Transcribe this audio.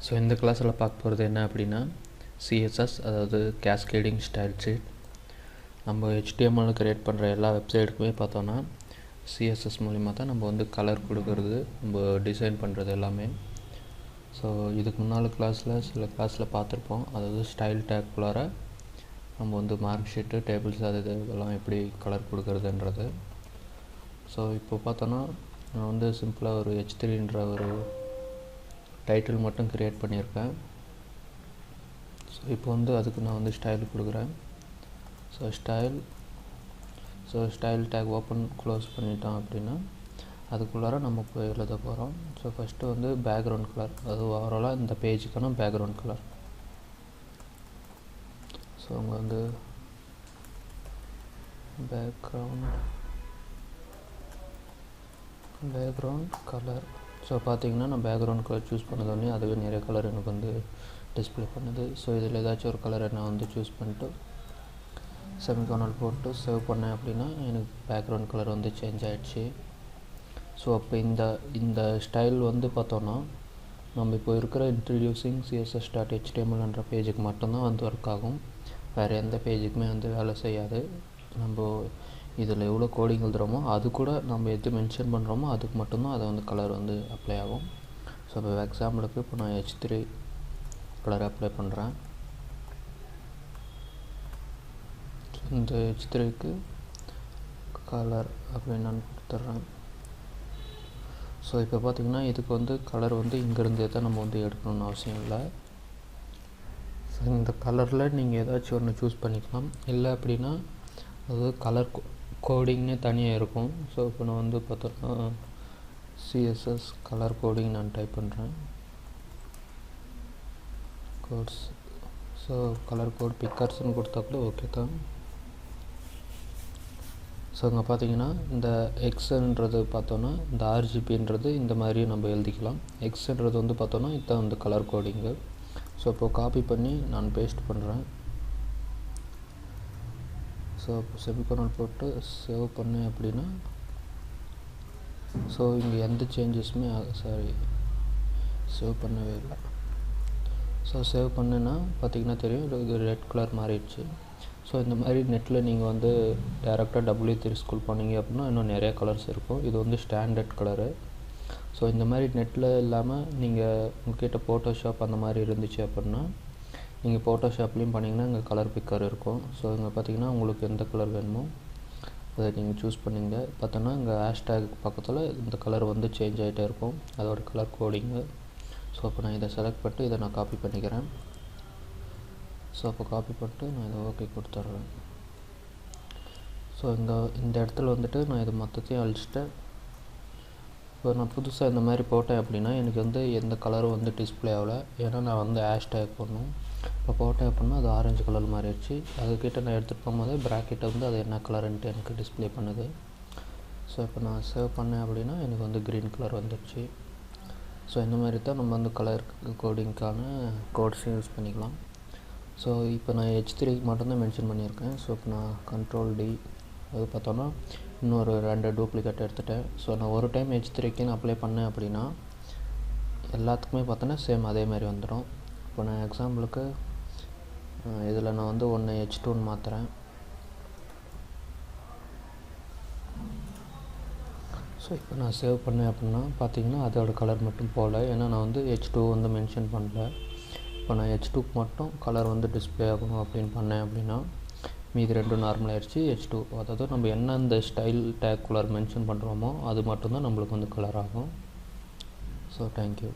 So இந்த கிளாஸில் பார்க்க போகிறது என்ன அப்படின்னா சிஎஸ்எஸ், அதாவது கேஸ்கேடிங் ஸ்டைல் ஷீட். நம்ம HTML க்ரியேட் பண்ணுற எல்லா வெப்சைட்டுக்குமே பார்த்தோன்னா சிஎஸ்எஸ் மூலிமா தான் நம்ம வந்து கலர் கொடுக்கறது, நம்ம டிசைன் பண்ணுறது எல்லாமே. ஸோ இதுக்கு முன்னால் சில கிளாஸில் பார்த்துருப்போம், அதாவது ஸ்டைல் டேக்குள்ளார நம்ம வந்து மார்க் ஷீட்டு, டேபிள்ஸ் அது இதெல்லாம் எப்படி கலர் கொடுக்கறதுன்றது. ஸோ இப்போ பார்த்தோன்னா நான் வந்து சிம்பிளாக ஒரு H3ன்ற ஒரு டைட்டில் மட்டும் க்ரியேட் பண்ணியிருக்கேன். ஸோ இப்போ வந்து அதுக்கு நான் வந்து ஸ்டைல் கொடுக்குறேன். So style take open close பண்ணிட்டோம் அப்படின்னா அதுக்குள்ளார நம்ம போய் எழுத போகிறோம். ஸோ ஃபஸ்ட்டு வந்து பேக்ரவுண்ட் கலர், அது ஓவராலாக இந்த பேஜுக்கான பேக்ரவுண்ட் கலர். ஸோ அங்கே வந்து பேக்ரவுண்ட் கலர். ஸோ பார்த்தீங்கன்னா நான் பேக்ரவுண்ட் கலர் சூஸ் பண்ணதோடனே அதுவே நிறைய கலர் எனக்கு வந்து டிஸ்பிளே பண்ணுது. ஸோ இதில் ஏதாச்சும் ஒரு கலரை நான் வந்து சூஸ் பண்ணிட்டு செமிகார்னர் போட்டு சேவ் பண்ணேன் அப்படின்னா எனக்கு பேக்ரவுண்ட் கலர் வந்து சேஞ்ச் ஆகிடுச்சு. ஸோ அப்போ இந்த ஸ்டைல் வந்து பார்த்தோன்னா நம்ம இப்போ இருக்கிற இன்ட்ரடியூசிங் css.html பேஜுக்கு மட்டும்தான் வந்து ஒர்க் ஆகும். வேறு எந்த பேஜுக்குமே வந்து வேலை செய்யாது. நம்ம இதில் எவ்வளோ கோடிங் எழுதுகிறோமோ அது கூட நம்ம எது மென்ஷன் பண்ணுறோமோ அதுக்கு மட்டும்தான் அதை வந்து கலர் வந்து அப்ளை ஆகும். ஸோ இப்போ எக்ஸாம்பிளுக்கு இப்போ நான் H3 கலர் அப்ளை பண்ணுறேன். இந்த H3க்கு கலர் அப்படின்னு நான் கொடுத்துட்றேன். ஸோ இப்போ பார்த்திங்கன்னா இதுக்கு வந்து கலர் வந்து இங்கேருந்தே தான் நம்ம வந்து எடுக்கணும்னு அவசியம் இல்லை. ஸோ இந்த கலரில் நீங்கள் ஏதாச்சும் ஒன்று சூஸ் பண்ணிக்கலாம். இல்லை அப்படின்னா அது கலர் கோடிங்னே தனியாக இருக்கும். ஸோ இப்போ நான் வந்து பார்த்தோன்னா CSS கலர் கோடிங் நான் டைப் பண்ணுறேன். கோட்ஸ். ஸோ கலர் கோட் பிக்கர்ஸ்னு கொடுத்தா கூட ஓகே தான். ஸோ இங்கே பார்த்தீங்கன்னா இந்த எக்ஸ்ன்றது பார்த்தோன்னா இந்த RGBன்றது இந்த மாதிரி நம்ம எழுதிக்கலாம். எக்ஸ்ன்றது வந்து பார்த்தோன்னா இதுதான் வந்து கலர் கோடிங்கு. ஸோ இப்போது காப்பி பண்ணி நான் பேஸ்ட் பண்ணுறேன். ஸோ இப்போ செமிகார்னர் போட்டு சேவ் பண்ணேன் அப்படின்னா ஸோ இங்கே எந்த சேஞ்சஸுமே சேவ் பண்ணவே இல்லை. ஸோ சேவ் பண்ணுன்னா பார்த்திங்கன்னா தெரியும், இது ரெட் கலர் மாறிடுச்சு. ஸோ இந்த மாதிரி நெட்டில் நீங்கள் வந்து டேரெக்டாக W3 ஸ்கூல் போனீங்க அப்படின்னா இன்னும் நிறையா கலர்ஸ் இருக்கும். இது வந்து ஸ்டாண்டர்ட் கலரு. ஸோ இந்த மாதிரி நெட்டில் இல்லாமல் நீங்கள் உங்கள்கிட்ட ஃபோட்டோஷாப் அந்த மாதிரி இருந்துச்சு அப்படின்னா நீங்கள் ஃபோட்டோஷாப்லேயும் பண்ணிங்கன்னா இங்கே கலர் பிக்கர் இருக்கும். ஸோ இங்கே பார்த்தீங்கன்னா உங்களுக்கு எந்த கலர் வேணுமோ அதை நீங்கள் சூஸ் பண்ணிங்க. பார்த்தோன்னா இங்கே ஹேஷ்டேக் பக்கத்தில் இந்த கலர் வந்து சேஞ்ச் ஆகிட்டே இருக்கும், அதோட கலர் கோடிங்கு. ஸோ இப்போ நான் இதை செலக்ட் பண்ணிட்டு இதை நான் காப்பி பண்ணிக்கிறேன். ஸோ அப்போ காப்பி பண்ணிட்டு நான் இதை ஓகே கொடுத்துட்றேன். ஸோ இந்த இடத்துல வந்துட்டு நான் இது மொத்தத்தையும் அழிச்சிட்டேன். இப்போ நான் புதுசாக இந்த மாதிரி போட்டேன் அப்படின்னா எனக்கு வந்து எந்த கலரும் வந்து டிஸ்பிளே ஆகலை, ஏன்னா நான் வந்து ஹேஷ்டேக் பண்ணணும். இப்போ போட்டேன் அப்படின்னா அது ஆரஞ்சு கலர் மாறிடுச்சு. அதுக்கிட்ட நான் எடுத்துகிட்டு போகும்போது ப்ராக்கெட்டை வந்து அது என்ன கலருன்ட்டு எனக்கு டிஸ்பிளே பண்ணுது. ஸோ இப்போ நான் சேவ் பண்ணேன் அப்படின்னா எனக்கு வந்து க்ரீன் கலர் வந்துடுச்சு. ஸோ இந்த மாதிரி தான் நம்ம வந்து கலர் கோடிங்க்கான கோட்ஸையும் யூஸ் பண்ணிக்கலாம். ஸோ இப்போ நான் H3க்கு மட்டும்தான் மென்ஷன் பண்ணியிருக்கேன். ஸோ இப்போ நான் Ctrl+D அது பார்த்தோன்னா இன்னொரு 2 டூப்ளிகேட் எடுத்துட்டேன். ஸோ நான் ஒரு டைம் H3க்கு நான் அப்ளை பண்ணேன் அப்படின்னா எல்லாத்துக்குமே பார்த்தோன்னா சேம் அதே மாதிரி வந்துடும். இப்போ நான் எக்ஸாம்பிளுக்கு இதில் நான் வந்து ஒன்று H2ன்னு மாற்றுறேன். ஸோ இப்போ நான் சேவ் பண்ணேன் அப்படின்னா பார்த்தீங்கன்னா அதோட கலர் மட்டும் போகல, ஏன்னா நான் வந்து H2 வந்து மென்ஷன் பண்ணல. இப்போ நான் H2க்கு மட்டும் கலர் வந்து டிஸ்பிளே ஆகணும் அப்படின்னு பண்ணேன் அப்படின்னா மீதி ரெண்டும் நார்மல் ஆகிடுச்சு. H2 அதாவது நம்ம என்ன இந்த ஸ்டைல் டேக் கலர் மென்ஷன் பண்ணுறோமோ அது மட்டும்தான் நம்மளுக்கு வந்து கலர் ஆகும். So thank you.